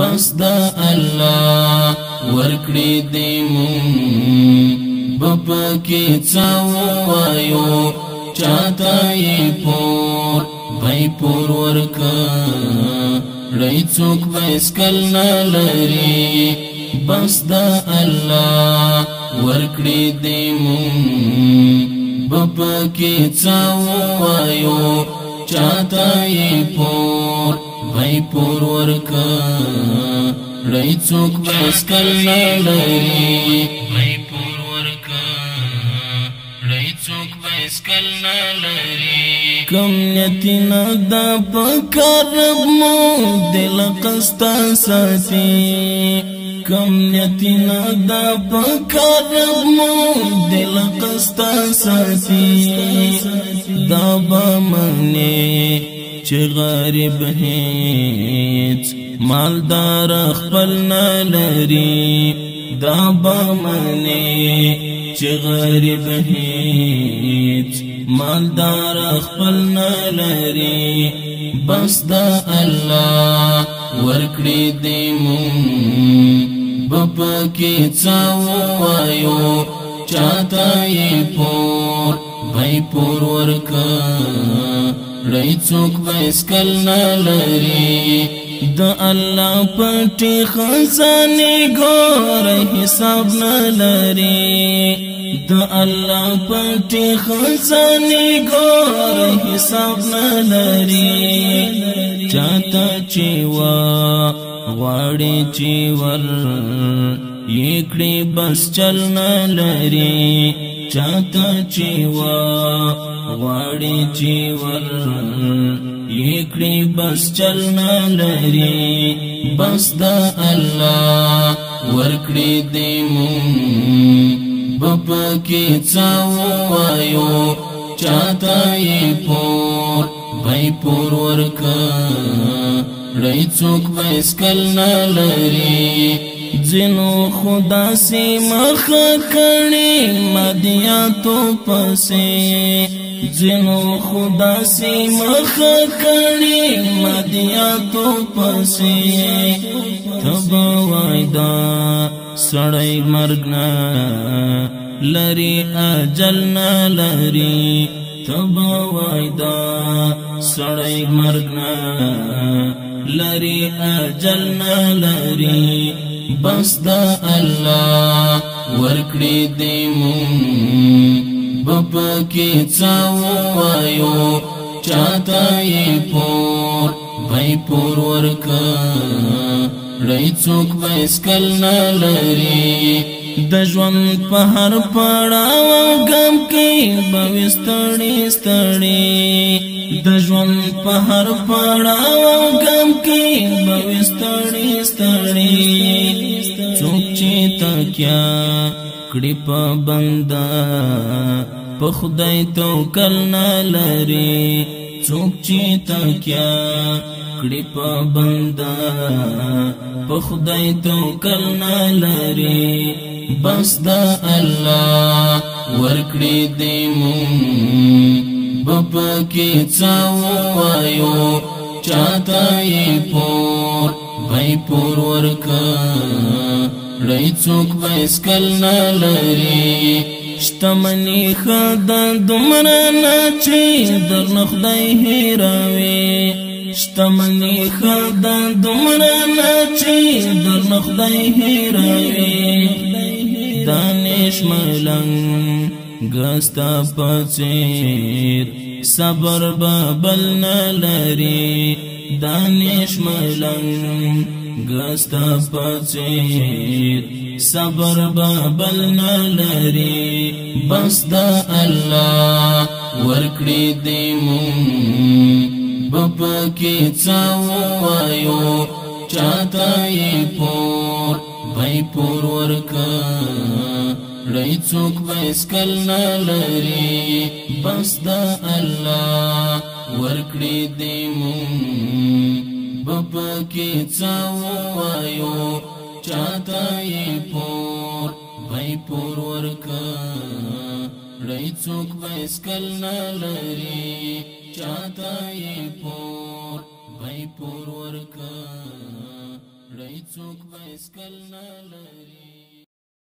بس دا الله ورکړي دې مونږ بپکې څه ووایو چاته یې پور بای پور ورکړی څوک بایسکل نه لري بس دا الله ورکړي دې مونږ بپکې څه ووایو چاته یې پور بای پور ورکړی څوک بایسکل نه لري بای پور ورکړی څوک بایسکل نه لري کم نیتنا دا پکارب مو دل قسطا ساتي کم نیتنا دا پکارب مو دل قسطا ساتي دا با منی چه غریب هیچ مالدار خپل نلری دا با منی چه غریب هیچ مالدار خپل نلری بس دا الله ورکړي دې مونږ بپکې څه ووایو چاته یې پور بای پور ورکړی څوک بایسکل نه لري د الله پټې خزانې ګوره حساب نه لري د الله پټې خزانې ګوره حساب نه لري چاته چې غواړي چې ور یې کړي بس چل نه لري چاته چې غواړي چې ور یې کړي بس چل نه لري بس دا الله ورکړي دې مونږ بپکې څه ووایو چاته یې پور بای پور ورکړی څوک بایسکل نه لري ځینو خدا سي مخه کړي مادیاتو پسې ځینو خدا سي مخه کړي مادیاتو پسې تبا وایدا سړی مرګ نه لري اجل نه لري تبا وایدا سړی مرګ نه لري اجل نه لري بس دا الله ورکړي دې مونږ بپکې څه ووایو چاته یې پور بای پور ورکړی څوک بایسکل نه لري د ژوند په هر پړاو او غم کې به ستړي ستړي د ژوند په هر پړاو او غم کې به ستړي ستړي څوک چې تکیا کړي په بندا په خدای توکل نه لري څوک چې تکیا کړي په بندا په خدای توکل نه لري بس دا الله ورکړي دې مونږ بپکې څه ووایو چاته یې پور بای پور ورکړی څوک بایسکل نه لري شتمني ښه ده دومره نه چې درنه خدای هېروي شتمني ښه ده دومره نه چې درنه خدای هېروي دانش ملنګ ستا په څېر صبر به بل نه لري دانش ملنګ ستا په څېر صبر به بل نه لري بس دا الله ورکړي دې مونږ بپکې څه ووایو چاته یې پور بای پور ورکړی څوک بایسکل نه لري بس دا الله ورکړي دې مونږ بپکې څه ووایو چاته یې پور بای پور ورکړی څوک بایسکل نه لري چاته یې پور بای پور ورکړی نړۍ څوک بایسکل نه لري